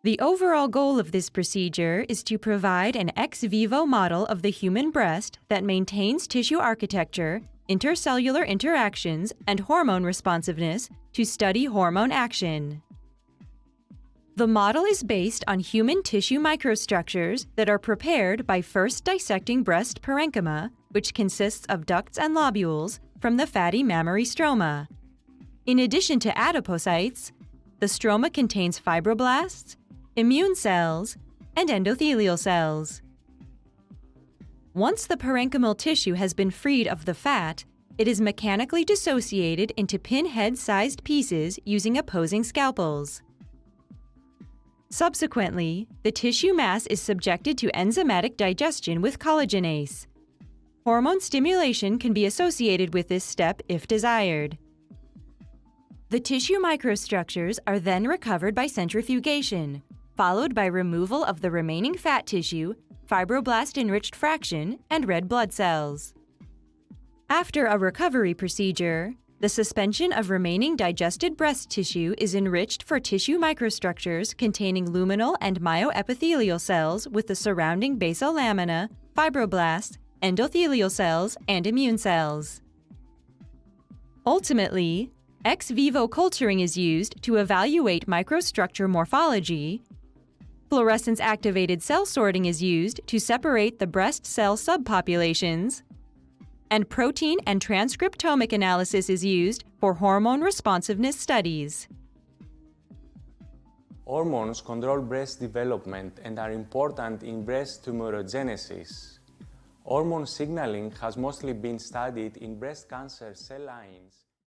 The overall goal of this procedure is to provide an ex vivo model of the human breast that maintains tissue architecture, intercellular interactions, and hormone responsiveness to study hormone action. The model is based on human tissue microstructures that are prepared by first dissecting breast parenchyma, which consists of ducts and lobules, from the fatty mammary stroma. In addition to adipocytes, the stroma contains fibroblasts, immune cells, and endothelial cells. Once the parenchymal tissue has been freed of the fat, it is mechanically dissociated into pinhead-sized pieces using opposing scalpels. Subsequently, the tissue mass is subjected to enzymatic digestion with collagenase. Hormone stimulation can be associated with this step if desired. The tissue microstructures are then recovered by centrifugation, followed by removal of the remaining fat tissue, fibroblast-enriched fraction, and red blood cells. After a recovery procedure, the suspension of remaining digested breast tissue is enriched for tissue microstructures containing luminal and myoepithelial cells with the surrounding basal lamina, fibroblasts, endothelial cells, and immune cells. Ultimately, ex vivo culturing is used to evaluate microstructure morphology. Fluorescence-activated cell sorting is used to separate the breast cell subpopulations, and protein and transcriptomic analysis is used for hormone responsiveness studies. Hormones control breast development and are important in breast tumorigenesis. Hormone signaling has mostly been studied in breast cancer cell lines.